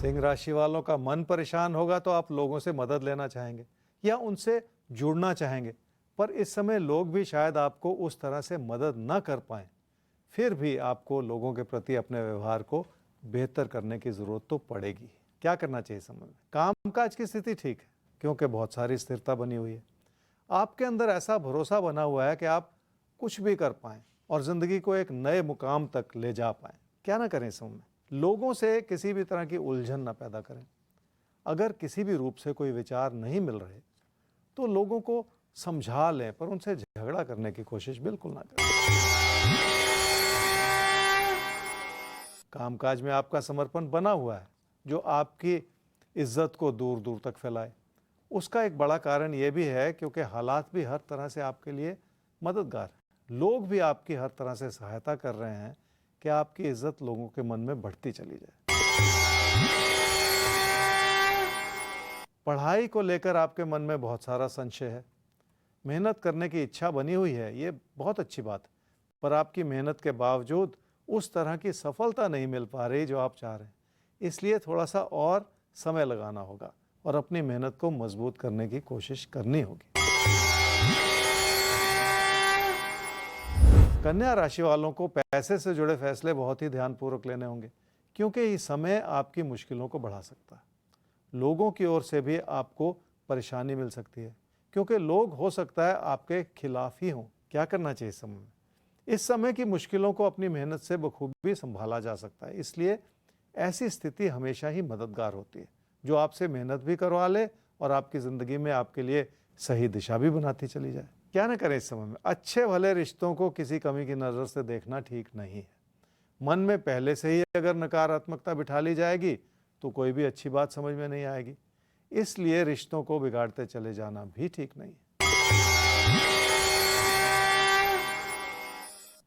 सिंह राशि वालों का मन परेशान होगा तो आप लोगों से मदद लेना चाहेंगे या उनसे जुड़ना चाहेंगे, पर इस समय लोग भी शायद आपको उस तरह से मदद न कर पाएं। फिर भी आपको लोगों के प्रति अपने व्यवहार को बेहतर करने की ज़रूरत तो पड़ेगी। क्या करना चाहिए इस समय में? कामकाज की स्थिति ठीक है क्योंकि बहुत सारी स्थिरता बनी हुई है। आपके अंदर ऐसा भरोसा बना हुआ है कि आप कुछ भी कर पाएं और ज़िंदगी को एक नए मुकाम तक ले जा पाएं। क्या ना करें इस समय में? लोगों से किसी भी तरह की उलझन ना पैदा करें। अगर किसी भी रूप से कोई विचार नहीं मिल रहे तो लोगों को समझा लें, पर उनसे झगड़ा करने की कोशिश बिल्कुल ना करें। कामकाज में आपका समर्पण बना हुआ है जो आपकी इज्जत को दूर दूर तक फैलाए। उसका एक बड़ा कारण यह भी है क्योंकि हालात भी हर तरह से आपके लिए मददगार हैं। लोग भी आपकी हर तरह से सहायता कर रहे हैं कि आपकी इज्जत लोगों के मन में बढ़ती चली जाए। पढ़ाई को लेकर आपके मन में बहुत सारा संशय है। मेहनत करने की इच्छा बनी हुई है, ये बहुत अच्छी बात है, पर आपकी मेहनत के बावजूद उस तरह की सफलता नहीं मिल पा रही जो आप चाह रहे हैं। इसलिए थोड़ा सा और समय लगाना होगा और अपनी मेहनत को मजबूत करने की कोशिश करनी होगी। कन्या राशि वालों को पैसे से जुड़े फैसले बहुत ही ध्यानपूर्वक लेने होंगे क्योंकि ये समय आपकी मुश्किलों को बढ़ा सकता है। लोगों की ओर से भी आपको परेशानी मिल सकती है क्योंकि लोग हो सकता है आपके खिलाफ ही हों। क्या करना चाहिए इस समय में? इस समय की मुश्किलों को अपनी मेहनत से बखूबी संभाला जा सकता है, इसलिए ऐसी स्थिति हमेशा ही मददगार होती है जो आपसे मेहनत भी करवा ले और आपकी ज़िंदगी में आपके लिए सही दिशा भी बनाती चली जाए। क्या ना करें इस समय में? अच्छे भले रिश्तों को किसी कमी की नज़र से देखना ठीक नहीं है। मन में पहले से ही अगर नकारात्मकता बिठा ली जाएगी तो कोई भी अच्छी बात समझ में नहीं आएगी, इसलिए रिश्तों को बिगाड़ते चले जाना भी ठीक नहीं है।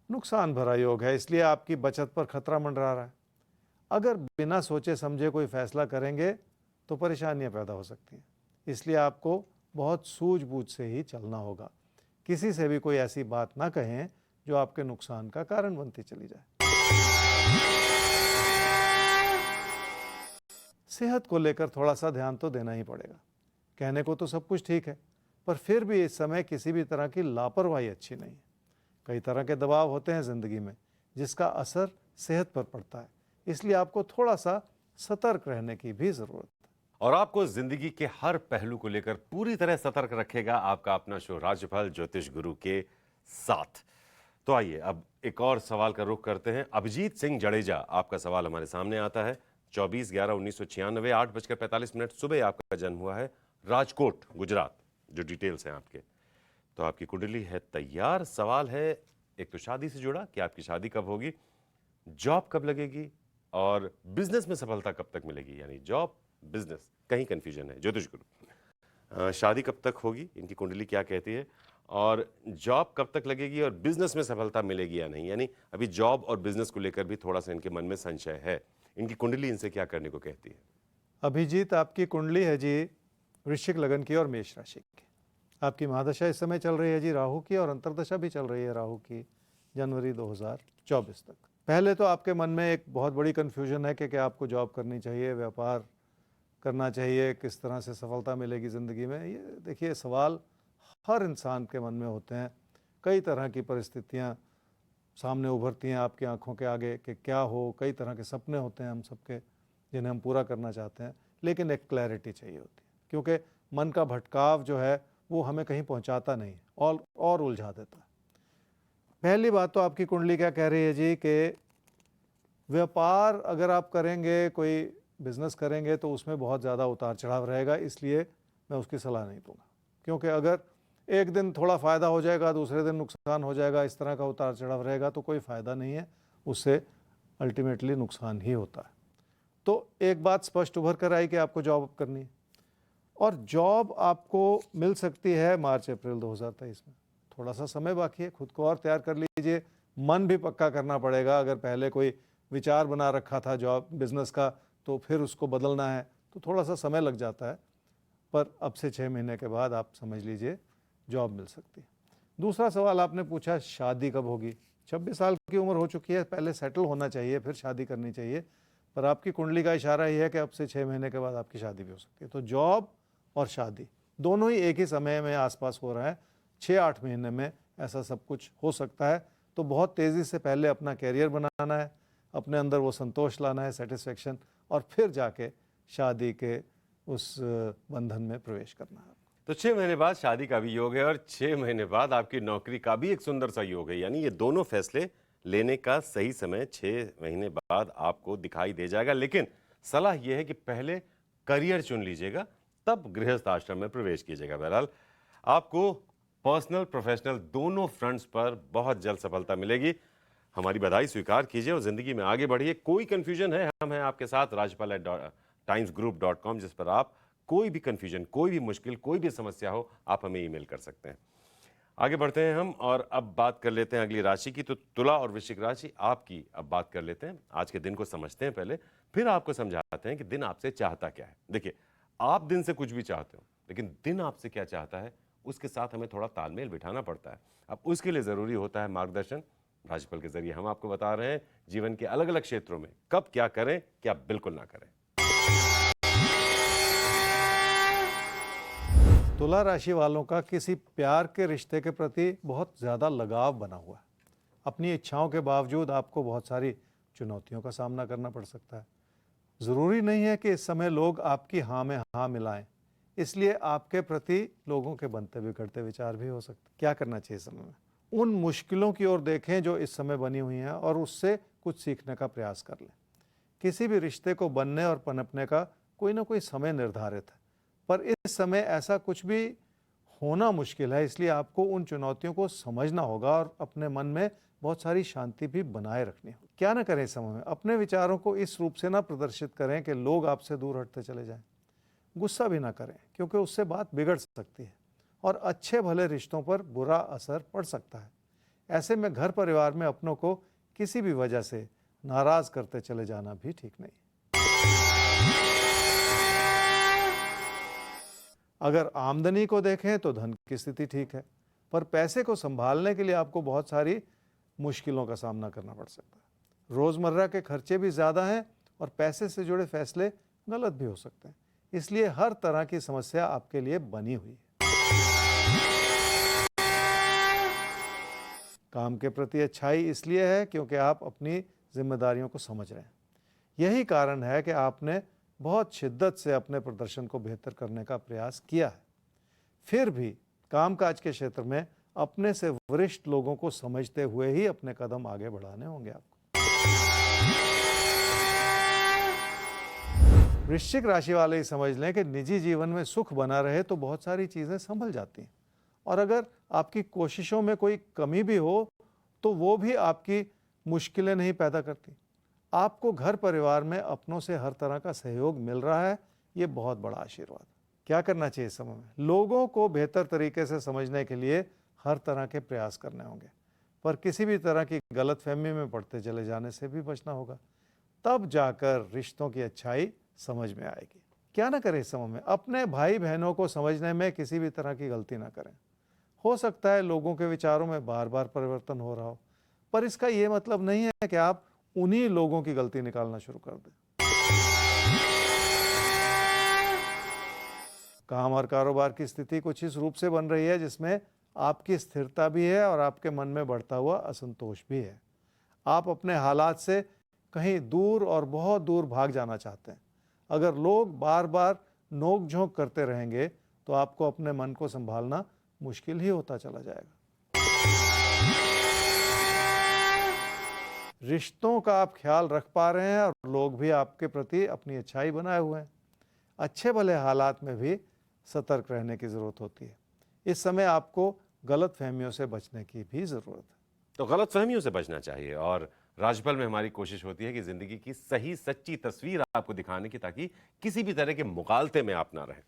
नुकसान भरा योग है, इसलिए आपकी बचत पर खतरा मंडरा रहा है। अगर बिना सोचे समझे कोई फैसला करेंगे तो परेशानियां पैदा हो सकती हैं, इसलिए आपको बहुत सूझबूझ से ही चलना होगा। किसी से भी कोई ऐसी बात ना कहें जो आपके नुकसान का कारण बनती चली जाए। सेहत को लेकर थोड़ा सा ध्यान तो देना ही पड़ेगा। कहने को तो सब कुछ ठीक है, पर फिर भी इस समय किसी भी तरह की लापरवाही अच्छी नहीं है। कई तरह के दबाव होते हैं ज़िंदगी में जिसका असर सेहत पर पड़ता है, इसलिए आपको थोड़ा सा सतर्क रहने की भी ज़रूरत है। और आपको जिंदगी के हर पहलू को लेकर पूरी तरह सतर्क रखेगा आपका अपना शो राशिफल ज्योतिष गुरु के साथ। तो आइए अब एक और सवाल का रुख करते हैं। अभिजीत सिंह जडेजा, आपका सवाल हमारे सामने आता है। 24/11/1996 8:45 सुबह आपका जन्म हुआ है, राजकोट गुजरात, जो डिटेल्स हैं आपके। तो आपकी कुंडली है तैयार। सवाल है एक तो शादी से जुड़ा कि आपकी शादी कब होगी, जॉब कब लगेगी और बिजनेस में सफलता कब तक मिलेगी। यानी जॉब बिजनेस कहीं कंफ्यूजन है। ज्योतिष गुरु, शादी कब तक होगी, इनकी कुंडली क्या कहती है, और जॉब कब तक लगेगी और बिजनेस में सफलता मिलेगी या नहीं। यानी अभी जॉब और बिजनेस को लेकर भी थोड़ा सा इनके मन में संशय है। इनकी कुंडली इनसे क्या करने को कहती है? अभिजीत, आपकी कुंडली है जी वृश्चिक लगन की और मेष राशि की। आपकी महादशा इस समय चल रही है जी राहु की, और अंतर्दशा भी चल रही है राहु की जनवरी 2024 तक। पहले तो आपके मन में एक बहुत बड़ी कन्फ्यूजन है कि आपको जॉब करनी चाहिए, व्यापार करना चाहिए, किस तरह से सफलता मिलेगी ज़िंदगी में। ये देखिए, सवाल हर इंसान के मन में होते हैं। कई तरह की परिस्थितियाँ सामने उभरती हैं आपकी आंखों के आगे कि क्या हो। कई तरह के सपने होते हैं हम सबके जिन्हें हम पूरा करना चाहते हैं, लेकिन एक क्लैरिटी चाहिए होती है क्योंकि मन का भटकाव जो है वो हमें कहीं पहुंचाता नहीं और उलझा देता है। पहली बात तो आपकी कुंडली क्या कह रही है जी कि व्यापार अगर आप करेंगे, कोई बिजनेस करेंगे तो उसमें बहुत ज़्यादा उतार चढ़ाव रहेगा, इसलिए मैं उसकी सलाह नहीं दूंगा। क्योंकि अगर एक दिन थोड़ा फ़ायदा हो जाएगा, दूसरे दिन नुकसान हो जाएगा, इस तरह का उतार चढ़ाव रहेगा तो कोई फ़ायदा नहीं है, उससे अल्टीमेटली नुकसान ही होता है। तो एक बात स्पष्ट उभर कर आई कि आपको जॉब करनी है, और जॉब आपको मिल सकती है मार्च अप्रैल 2023 में। थोड़ा सा समय बाकी है, खुद को और तैयार कर लीजिए। मन भी पक्का करना पड़ेगा। अगर पहले कोई विचार बना रखा था जॉब बिजनेस का तो फिर उसको बदलना है तो थोड़ा सा समय लग जाता है, पर अब से 6 महीने के बाद आप समझ लीजिए जॉब मिल सकती है। दूसरा सवाल आपने पूछा शादी कब होगी। 26 साल की उम्र हो चुकी है, पहले सेटल होना चाहिए फिर शादी करनी चाहिए। पर आपकी कुंडली का इशारा ये है कि अब से 6 महीने के बाद आपकी शादी भी हो सकती है। तो जॉब और शादी दोनों ही एक ही समय में आसपास हो रहा है। 6-8 महीने में ऐसा सब कुछ हो सकता है। तो बहुत तेज़ी से पहले अपना कैरियर बनाना है, अपने अंदर वो संतोष लाना है, सेटिस्फेक्शन, और फिर जाके शादी के उस बंधन में प्रवेश करना है। तो 6 महीने बाद शादी का भी योग है और 6 महीने बाद आपकी नौकरी का भी एक सुंदर सा योग है। यानी ये दोनों फैसले लेने का सही समय 6 महीने बाद आपको दिखाई दे जाएगा। लेकिन सलाह यह है कि पहले करियर चुन लीजिएगा, तब गृहस्थ आश्रम में प्रवेश कीजिएगा। बहरहाल आपको पर्सनल प्रोफेशनल दोनों फ्रंट्स पर बहुत जल्द सफलता मिलेगी। हमारी बधाई स्वीकार कीजिए और जिंदगी में आगे बढ़िए। कोई कंफ्यूजन है, हम हैं आपके साथ, rajpal@timesgroup.com, जिस पर आप कोई भी कंफ्यूजन, कोई भी मुश्किल, कोई भी समस्या हो, आप हमें ईमेल कर सकते हैं। आगे बढ़ते हैं हम और अब बात कर लेते हैं अगली राशि की। तो तुला और वृश्चिक राशि आपकी अब बात कर लेते हैं। आज के दिन को समझते हैं पहले, फिर आपको समझाते हैं कि दिन आपसे चाहता क्या है। देखिए, आप दिन से कुछ भी चाहते हो, लेकिन दिन आपसे क्या चाहता है उसके साथ हमें थोड़ा तालमेल बिठाना पड़ता है। अब उसके लिए जरूरी होता है मार्गदर्शन। राशिफल के जरिए हम आपको बता रहे हैं जीवन के अलग अलग क्षेत्रों में कब क्या करें, क्या बिल्कुल ना करें। तुला राशि वालों का किसी प्यार के रिश्ते के प्रति बहुत ज़्यादा लगाव बना हुआ है। अपनी इच्छाओं के बावजूद आपको बहुत सारी चुनौतियों का सामना करना पड़ सकता है। ज़रूरी नहीं है कि इस समय लोग आपकी हाँ में हाँ मिलाएं, इसलिए आपके प्रति लोगों के बनते बिगड़ते विचार भी हो सकते हैं। क्या करना चाहिए इस समय में? उन मुश्किलों की ओर देखें जो इस समय बनी हुई हैं और उससे कुछ सीखने का प्रयास कर लें। किसी भी रिश्ते को बनने और पनपने का कोई ना कोई समय निर्धारित है, पर इस समय ऐसा कुछ भी होना मुश्किल है, इसलिए आपको उन चुनौतियों को समझना होगा और अपने मन में बहुत सारी शांति भी बनाए रखनी होगी। क्या ना करें इस समय में? अपने विचारों को इस रूप से ना प्रदर्शित करें कि लोग आपसे दूर हटते चले जाएं। गुस्सा भी ना करें, क्योंकि उससे बात बिगड़ सकती है और अच्छे भले रिश्तों पर बुरा असर पड़ सकता है। ऐसे में घर परिवार में अपनों को किसी भी वजह से नाराज करते चले जाना भी ठीक नहीं। अगर आमदनी को देखें तो धन की स्थिति ठीक है, पर पैसे को संभालने के लिए आपको बहुत सारी मुश्किलों का सामना करना पड़ सकता है। रोजमर्रा के खर्चे भी ज्यादा हैं और पैसे से जुड़े फैसले गलत भी हो सकते हैं, इसलिए हर तरह की समस्या आपके लिए बनी हुई है। काम के प्रति अच्छाई इसलिए है क्योंकि आप अपनी जिम्मेदारियों को समझ रहे हैं। यही कारण है कि आपने बहुत शिद्दत से अपने प्रदर्शन को बेहतर करने का प्रयास किया है। फिर भी कामकाज के क्षेत्र में अपने से वरिष्ठ लोगों को समझते हुए ही अपने कदम आगे बढ़ाने होंगे आपको। वृश्चिक राशि वाले ही समझ लें कि निजी जीवन में सुख बना रहे तो बहुत सारी चीजें संभल जाती हैं, और अगर आपकी कोशिशों में कोई कमी भी हो तो वो भी आपकी मुश्किलें नहीं पैदा करती। आपको घर परिवार में अपनों से हर तरह का सहयोग मिल रहा है, ये बहुत बड़ा आशीर्वाद। क्या करना चाहिए इस समय में? लोगों को बेहतर तरीके से समझने के लिए हर तरह के प्रयास करने होंगे, पर किसी भी तरह की गलतफहमी में पड़ते चले जाने से भी बचना होगा। तब जाकर रिश्तों की अच्छाई समझ में आएगी। क्या ना करें इस समय में? अपने भाई बहनों को समझने में किसी भी तरह की गलती ना करें। हो सकता है लोगों के विचारों में बार बार परिवर्तन हो रहा हो, पर इसका यह मतलब नहीं है कि आप उन्हीं लोगों की गलती निकालना शुरू कर दें। काम और कारोबार की स्थिति कुछ इस रूप से बन रही है जिसमें आपकी स्थिरता भी है और आपके मन में बढ़ता हुआ असंतोष भी है। आप अपने हालात से कहीं दूर और बहुत दूर भाग जाना चाहते हैं। अगर लोग बार बार नोक झोंक करते रहेंगे तो आपको अपने मन को संभालना मुश्किल ही होता चला जाएगा। रिश्तों का आप ख्याल रख पा रहे हैं और लोग भी आपके प्रति अपनी अच्छाई बनाए हुए हैं। अच्छे भले हालात में भी सतर्क रहने की जरूरत होती है। इस समय आपको गलत फहमियों से बचने की भी जरूरत है। तो गलत फहमियों से बचना चाहिए और राशिफल में हमारी कोशिश होती है कि जिंदगी की सही सच्ची तस्वीर आपको दिखाने की, ताकि किसी भी तरह के मुगालते में आप ना रहें।